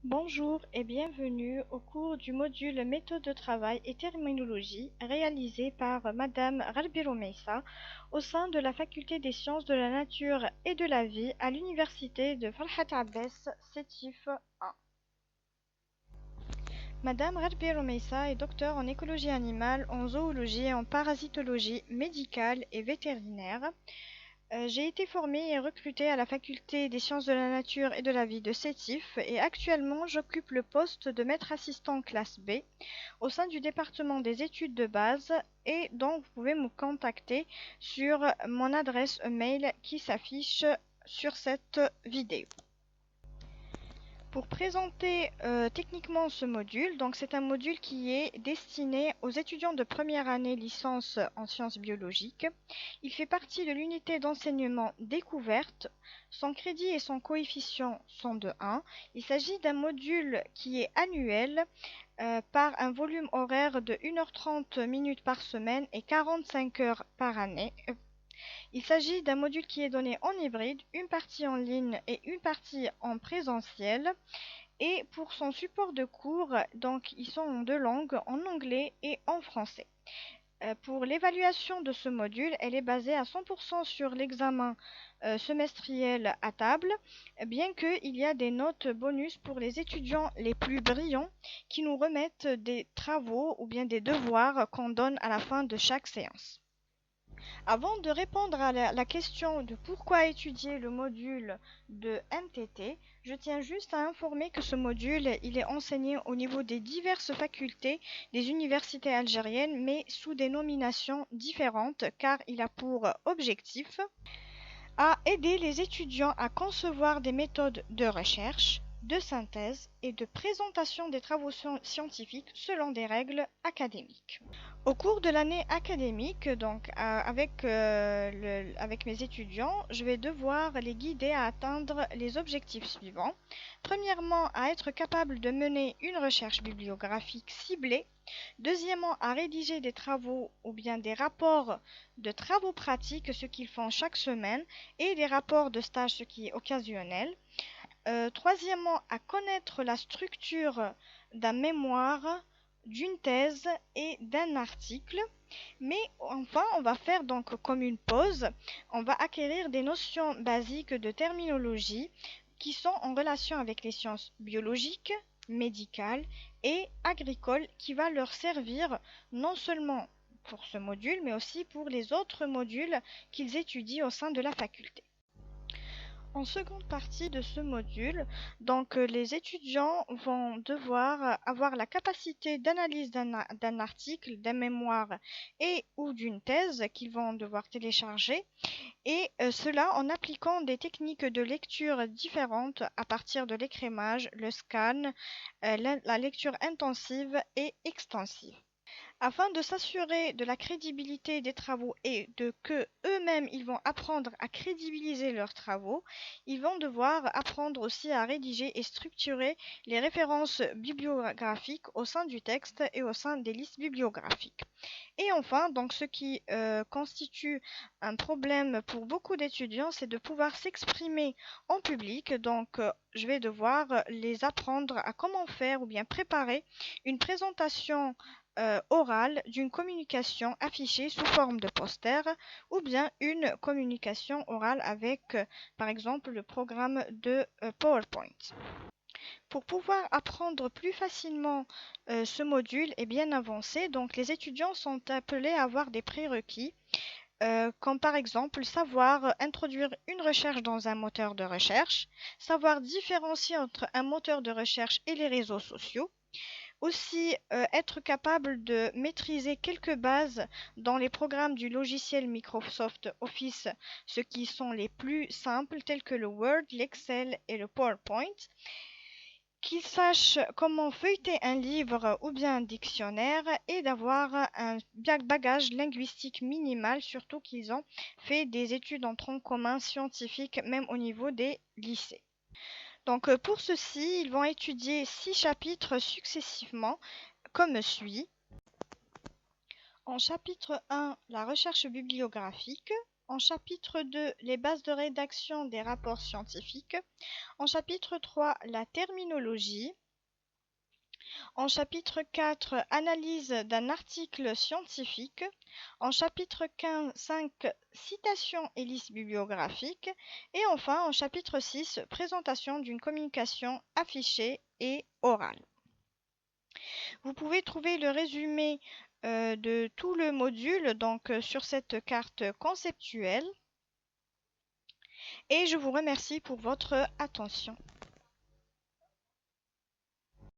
Bonjour et bienvenue au cours du module Méthode de travail et terminologie réalisé par Madame Ralbiro Meissa au sein de la Faculté des sciences de la nature et de la vie à l'Université de Farhat Abbès, Sétif 1. Madame Ralbiro Meissa est docteur en écologie animale, en zoologie et en parasitologie médicale et vétérinaire. J'ai été formée et recrutée à la Faculté des sciences de la nature et de la vie de Sétif et actuellement j'occupe le poste de maître assistant classe B au sein du département des études de base et donc vous pouvez me contacter sur mon adresse mail qui s'affiche sur cette vidéo. Pour présenter techniquement ce module, donc c'est un module qui est destiné aux étudiants de première année licence en sciences biologiques. Il fait partie de l'unité d'enseignement découverte. Son crédit et son coefficient sont de 1. Il s'agit d'un module qui est annuel par un volume horaire de 1h30 minutes par semaine et 45 heures par année. Il s'agit d'un module qui est donné en hybride, une partie en ligne et une partie en présentiel. Et pour son support de cours, donc ils sont en deux langues, en anglais et en français. Pour l'évaluation de ce module, elle est basée à 100% sur l'examen semestriel à table, bien qu'il y a des notes bonus pour les étudiants les plus brillants qui nous remettent des travaux ou bien des devoirs qu'on donne à la fin de chaque séance. Avant de répondre à la question de pourquoi étudier le module de MTT, je tiens juste à informer que ce module il est enseigné au niveau des diverses facultés des universités algériennes, mais sous des nominations différentes, car il a pour objectif à aider les étudiants à concevoir des méthodes de recherche, de synthèse et de présentation des travaux scientifiques selon des règles académiques. Au cours de l'année académique, donc avec mes étudiants, je vais devoir les guider à atteindre les objectifs suivants. Premièrement, à être capable de mener une recherche bibliographique ciblée. Deuxièmement, à rédiger des travaux ou bien des rapports de travaux pratiques, ce qu'ils font chaque semaine, et des rapports de stage, ce qui est occasionnel. Troisièmement, à connaître la structure d'un mémoire, d'une thèse et d'un article. Mais enfin, on va faire donc comme une pause, on va acquérir des notions basiques de terminologie qui sont en relation avec les sciences biologiques, médicales et agricoles qui va leur servir non seulement pour ce module, mais aussi pour les autres modules qu'ils étudient au sein de la faculté. En seconde partie de ce module, donc les étudiants vont devoir avoir la capacité d'analyse d'un article, d'un mémoire et ou d'une thèse qu'ils vont devoir télécharger et cela en appliquant des techniques de lecture différentes à partir de l'écrémage, le scan, la lecture intensive et extensive. Afin de s'assurer de la crédibilité des travaux et de que eux-mêmes ils vont apprendre à crédibiliser leurs travaux, ils vont devoir apprendre aussi à rédiger et structurer les références bibliographiques au sein du texte et au sein des listes bibliographiques. Et enfin, donc ce qui constitue un problème pour beaucoup d'étudiants, c'est de pouvoir s'exprimer en public. Donc je vais devoir les apprendre à comment faire ou bien préparer une présentation orale d'une communication affichée sous forme de poster ou bien une communication orale avec par exemple le programme de PowerPoint. Pour pouvoir apprendre plus facilement ce module est bien avancé, donc les étudiants sont appelés à avoir des prérequis comme par exemple savoir introduire une recherche dans un moteur de recherche, savoir différencier entre un moteur de recherche et les réseaux sociaux, aussi être capable de maîtriser quelques bases dans les programmes du logiciel Microsoft Office, ceux qui sont les plus simples tels que le Word, l'Excel et le PowerPoint, qu'ils sachent comment feuilleter un livre ou bien un dictionnaire et d'avoir un bagage linguistique minimal, surtout qu'ils ont fait des études en tronc commun scientifique même au niveau des lycées. Donc pour ceci, ils vont étudier 6 chapitres successivement comme suit. En chapitre 1, la recherche bibliographique. En chapitre 2, les bases de rédaction des rapports scientifiques. En chapitre 3, la terminologie. En chapitre 4, analyse d'un article scientifique. En chapitre 5, citation et liste bibliographique. Et enfin, en chapitre 6, présentation d'une communication affichée et orale. Vous pouvez trouver le résumé de tout le module sur cette carte conceptuelle. Et je vous remercie pour votre attention.